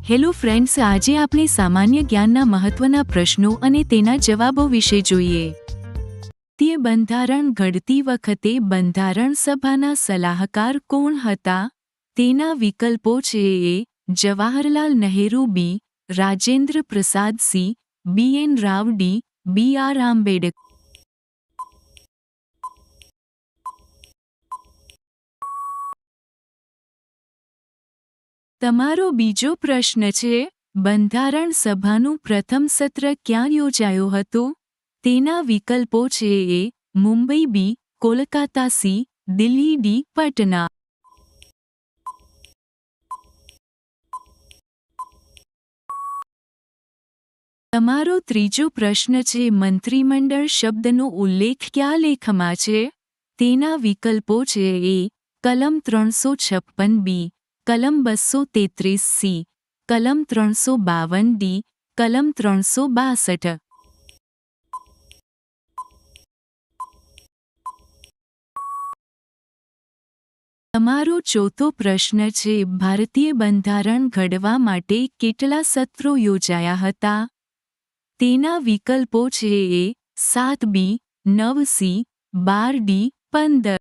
Hello friends, આજે આપણે સામાન્ય જ્ઞાનના મહત્વના પ્રશ્નો અને તેના જવાબો વિશે જોઈએ. ભારતીય બંધારણ ઘડતી વખતે બંધારણ સભાના સલાહકાર કોણ હતા? તેના વિકલ્પો છે: એ. જવાહરલાલ નહેરુ, બી. રાજેન્દ્ર પ્રસાદ, સી. બી.એન. રાવ, ડી. બી.આર. આંબેડકર. તમારો બીજો પ્રશ્ન છે: બંધારણ સભાનું પ્રથમ સત્ર ક્યાં યોજાયું હતું? તેના વિકલ્પો છે: એ. મુંબઈ, બી. કોલકાતા, સી. દિલ્હી, ડી. પટના. તમારો ત્રીજો પ્રશ્ન છે: મંત્રીમંડળ શબ્દનો ઉલ્લેખ કયા લેખમાં છે? તેના વિકલ્પો છે: એ. કલમ 356, બી. કલમ 233, સી. કલમ 352, ડી. કલમ 362. તમારો ચોથો પ્રશ્ન છે: ભારતીય બંધારણ ઘડવા માટે કેટલા સત્રો યોજાયા હતા? તેના વિકલ્પો છે: એ. 7, બી. 9, સી. 12, ડી. 15.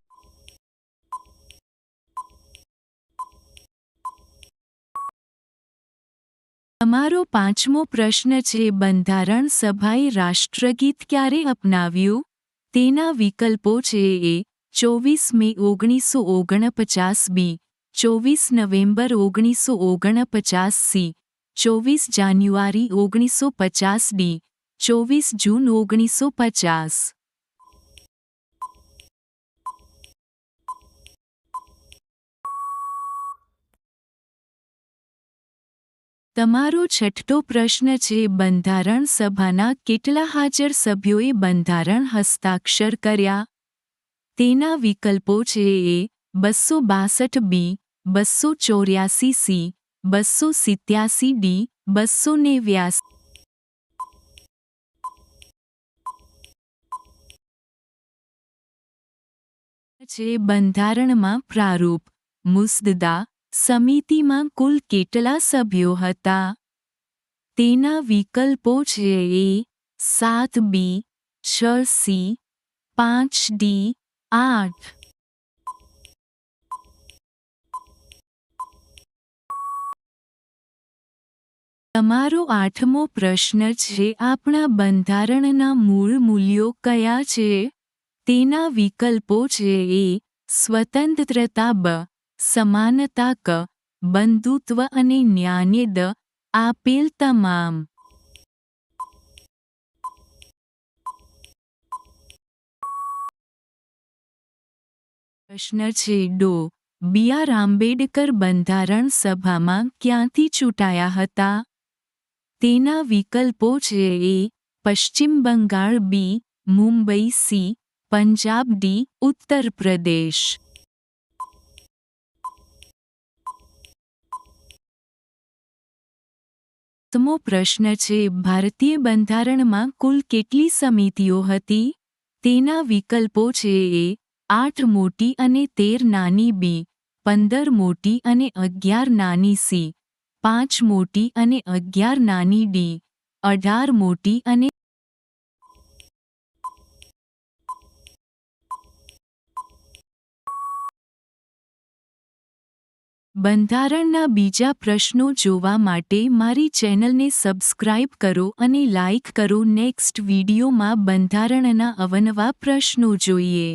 તમારો પાંચમો પ્રશ્ન છે: બંધારણ સભાએ રાષ્ટ્રગીત ક્યારે અપનાવ્યું? તેના વિકલ્પો છે: એ. 24 મે 1949, બી. 24 નવેમ્બર 1949, સી. 24 જાન્યુઆરી 1950, ડી. 24 જૂન 1950. તમારો છઠ્ઠો પ્રશ્ન છે: બંધારણ સભાના કેટલા હાજર સભ્યોએ બંધારણ હસ્તાક્ષર કર્યા? તેના વિકલ્પો છે: એ. 262, બી. 284, સી. 287, ડી. 289. છે બંધારણમાં પ્રારૂપ મુસદ્દા સમિતિમાં કુલ કેટલા સભ્યો હતા? તેના વિકલ્પો છે: એ. 7, બી. 6, સી. 5, ડી. 8. તમારો આઠમો પ્રશ્ન છે: આપણા બંધારણના મૂળ મૂલ્યો કયા છે? તેના વિકલ્પો છે: એ. સ્વતંત્રતા, બ. સમાનતા, ક. બંધુત્વ અને ન્યાય, દ. આપેલ તમામ. પ્રશ્ન છે: ડો. બી.આર. આંબેડકર બંધારણ સભામાં ક્યાંથી ચૂંટાયા હતા? તેના વિકલ્પો છે: એ. પશ્ચિમ બંગાળ, બી. મુંબઈ, સી. પંજાબ, ડી. ઉત્તર પ્રદેશ. સાતમો પ્રશ્ન છે: ભારતીય બંધારણમાં કુલ કેટલી સમિતિઓ હતી? તેના વિકલ્પો છે: એ. 8 મોટી અને 13 નાની, બી. 15 મોટી અને 11 નાની, સી. 5 મોટી અને 11 નાની, ડી. 18 મોટી અને બંધારણના બીજા પ્રશ્નો જોવા માટે મારી ચેનલને સબસ્ક્રાઇબ કરો અને લાઇક કરો. નેક્સ્ટ વિડીયોમાં બંધારણના અવનવા પ્રશ્નો જોઈએ.